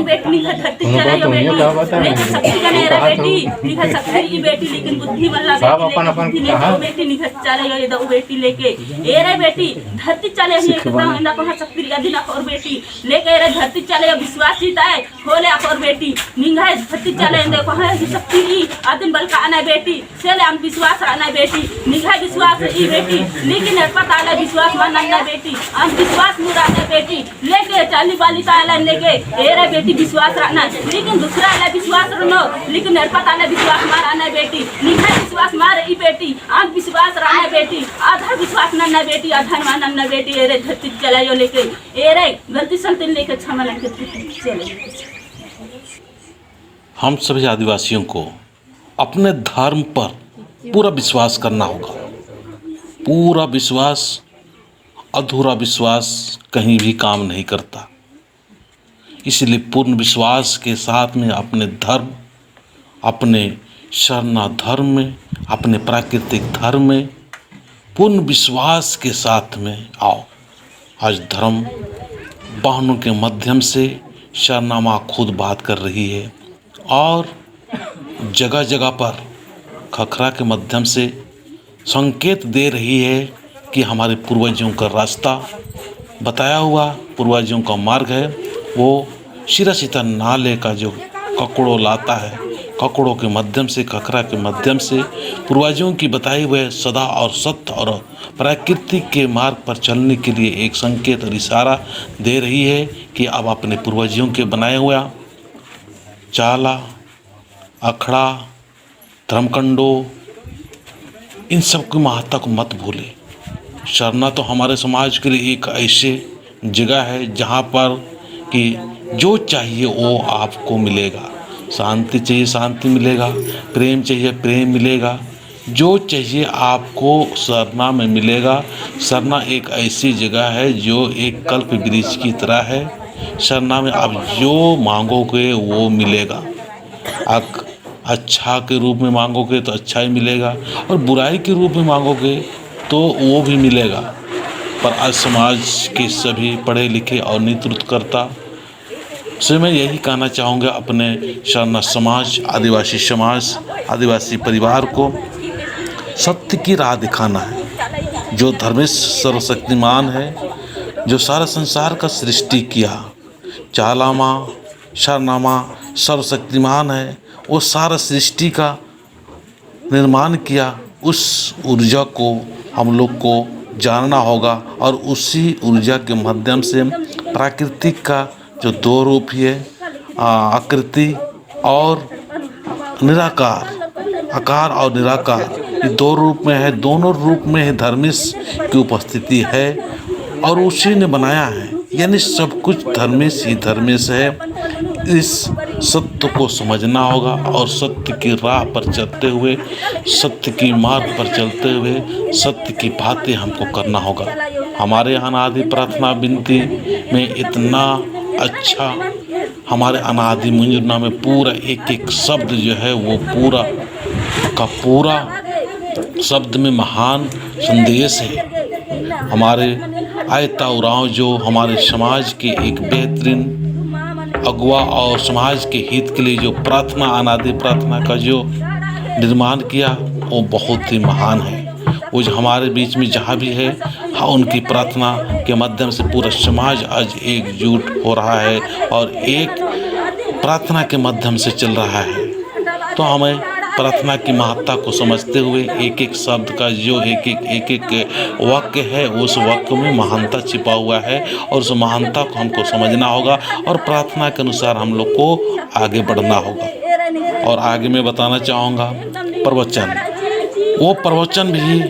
लेकिन बेटी निखा धरती चला यो बेटी लेकिन शक्ति का नहीं रहा बेटी निखा शक्ति की बेटी लेकिन बुद्धि वाला बेटी लेके बेटी निखा चला यो ये बेटी लेके ए रे बेटी धरती चले हुए एकदम ना कहां शक्ति का दिन और बेटी लेके रे धरती चले विश्वास जीता है खोले और बेटी निंगा धरती चले देखो है शक्ति की आदिन बल का आना बेटी चले हम विश्वास आना बेटी निखा विश्वास ई बेटी लेकिन अस्पताल विश्वास मानना बेटी हम विश्वास मुराना बेटी लेके चाली वाली ताला लेके ए रे बेटी विश्वास रखना लेकिन दूसरा वाला विश्वास रनो लेकिन अस्पताल विश्वास मारना बेटी निखा विश्वास मार ई बेटी हम विश्वास रहना बेटी आधा विश्वास ना बेटी आधा मानना बेटी ए रे धरती चलायो लेके ए रे गलती संतन लेके क्षमा लेके चले। हम सभी आदिवासियों को अपने धर्म पर पूरा विश्वास करना होगा। पूरा विश्वास, अधूरा विश्वास कहीं भी काम नहीं करता। इसलिए पूर्ण विश्वास के साथ में अपने धर्म, अपने शरणा धर्म में, अपने प्राकृतिक धर्म में पूर्ण विश्वास के साथ में आओ। आज धर्म बहनों के माध्यम से शरणा माँ खुद बात कर रही है और जगह जगह पर खखरा के माध्यम से संकेत दे रही है कि हमारे पूर्वजों का रास्ता बताया हुआ, पूर्वजों का मार्ग है वो शिरा नाले का जो ककड़ों लाता है, ककड़ों के माध्यम से, खखरा के माध्यम से पूर्वजों की बताए हुए सदा और सत्य और प्राकृतिक के मार्ग पर चलने के लिए एक संकेत और इशारा दे रही है कि अब अपने पूर्वजों के बनाए हुआ चाला, अखड़ा, धर्मकंडो, इन सब की महत्ता को मत भूले। शरणा तो हमारे समाज के लिए एक ऐसे जगह है जहाँ पर कि जो चाहिए वो आपको मिलेगा। शांति चाहिए शांति मिलेगा, प्रेम चाहिए प्रेम मिलेगा, जो चाहिए आपको शरणा में मिलेगा। शरणा एक ऐसी जगह है जो एक कल्प वृक्ष की तरह है। शरणा में आप जो मांगोगे वो मिलेगा। आप अच्छा के रूप में मांगोगे तो अच्छा ही मिलेगा और बुराई के रूप में मांगोगे तो वो भी मिलेगा। पर आज समाज के सभी पढ़े लिखे और नेतृत्वकर्ता से मैं यही कहना चाहूँगा अपने शरणा समाज, आदिवासी परिवार को सत्य की राह दिखाना है। जो धर्मेश सर्वशक्तिमान है, जो सारा संसार का सृष्टि किया, चाला माँ, शरणा माँ सर्वशक्तिमान है, वो सारा सृष्टि का निर्माण किया। उस ऊर्जा को हम लोग को जानना होगा और उसी ऊर्जा के माध्यम से प्राकृतिक का जो दो रूप है, आकृति और निराकार, आकार और निराकार, ये दो रूप में है। दोनों रूप में है धर्मेश की उपस्थिति है और उसी ने बनाया है। यानी सब कुछ धर्मेश ही धर्मेश है। इस सत्य को समझना होगा और सत्य की राह पर चलते हुए, सत्य की मार्ग पर चलते हुए सत्य की बातें हमको करना होगा। हमारे अनादि प्रार्थना विनती में इतना अच्छा, हमारे अनादि मुंजना में पूरा एक एक शब्द जो है वो पूरा का पूरा शब्द में महान संदेश है। हमारे ओरांव जो हमारे समाज के एक बेहतरीन अगुआ और समाज के हित के लिए जो प्रार्थना, अनादि प्रार्थना का जो निर्माण किया वो बहुत ही महान है। वो जो हमारे बीच में जहाँ भी है, हाँ, उनकी प्रार्थना के माध्यम से पूरा समाज आज एकजुट हो रहा है और एक प्रार्थना के माध्यम से चल रहा है। तो हमें प्रार्थना की महत्ता को समझते हुए एक एक शब्द का जो एक एक वाक्य है, उस वाक्य में महानता छिपा हुआ है और उस महानता को हमको समझना होगा और प्रार्थना के अनुसार हम लोग को आगे बढ़ना होगा। और आगे मैं बताना चाहूँगा प्रवचन, वो प्रवचन भी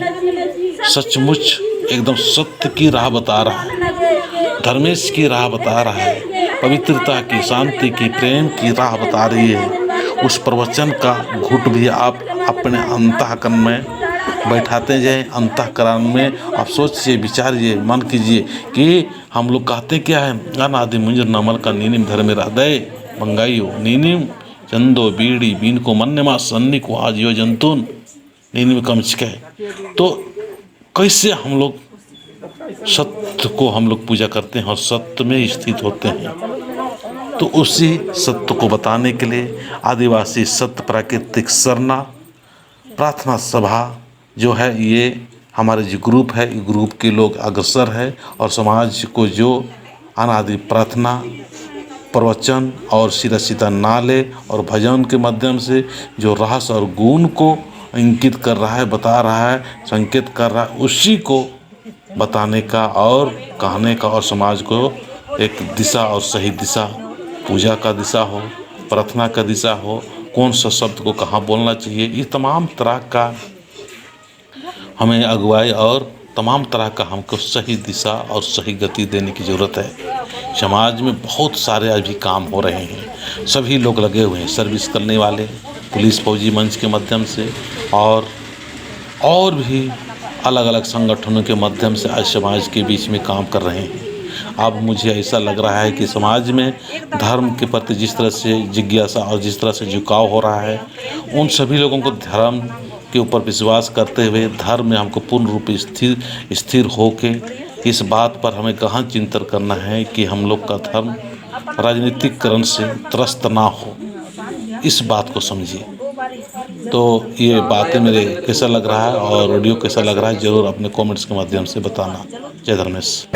सचमुच एकदम सत्य की राह बता रहा है, धर्मेश की राह बता रहा है, पवित्रता की, शांति की, प्रेम की राह बता रही है। उस प्रवचन का घुट भी आप अपने अंतःकरण में बैठाते जाएं। अंतःकरण में आप सोचिए, विचारिए, मन कीजिए कि हम लोग कहते क्या है, अनादि मुंजर नमल का नीनिम धर्मे हृदय मंगाइयो नीनिम चंदो बीड़ी बीन को मन्य मा सन्नी को आज यो जंतुन नीनिम कमचके। तो कैसे हम लोग सत्य को हम लोग पूजा करते हैं और सत्य में स्थित होते हैं। तो उसी सत्य को बताने के लिए आदिवासी सत्य प्राकृतिक सरना प्रार्थना सभा जो है, ये हमारे जो ग्रुप है, ये ग्रुप के लोग अग्रसर है और समाज को जो अनादि प्रार्थना, प्रवचन और सीधा सीधा नाले और भजन के माध्यम से जो रहस और गुण को इंगित कर रहा है, बता रहा है, संकेत कर रहा है, उसी को बताने का और कहने का और समाज को एक दिशा और सही दिशा, पूजा का दिशा हो, प्रार्थना का दिशा हो, कौन सा शब्द को कहाँ बोलना चाहिए, ये तमाम तरह का हमें अगुवाई और तमाम तरह का हमको सही दिशा और सही गति देने की ज़रूरत है। समाज में बहुत सारे अभी काम हो रहे हैं, सभी लोग लगे हुए हैं, सर्विस करने वाले, पुलिस फौजी मंच के माध्यम से और भी अलग अलग संगठनों के माध्यम से आज समाज के बीच में काम कर रहे हैं। अब मुझे ऐसा लग रहा है कि समाज में धर्म के प्रति जिस तरह से जिज्ञासा और जिस तरह से झुकाव हो रहा है, उन सभी लोगों को धर्म के ऊपर विश्वास करते हुए धर्म में हमको पूर्ण रूप स्थिर होके इस बात पर हमें गहन चिंतन करना है कि हम लोग का धर्म राजनीतिकरण से त्रस्त ना हो, इस बात को समझिए। तो ये बातें मेरे कैसा लग रहा है और ऑडियो कैसा लग रहा है, ज़रूर अपने कमेंट्स के माध्यम से बताना। जय धर्मेश।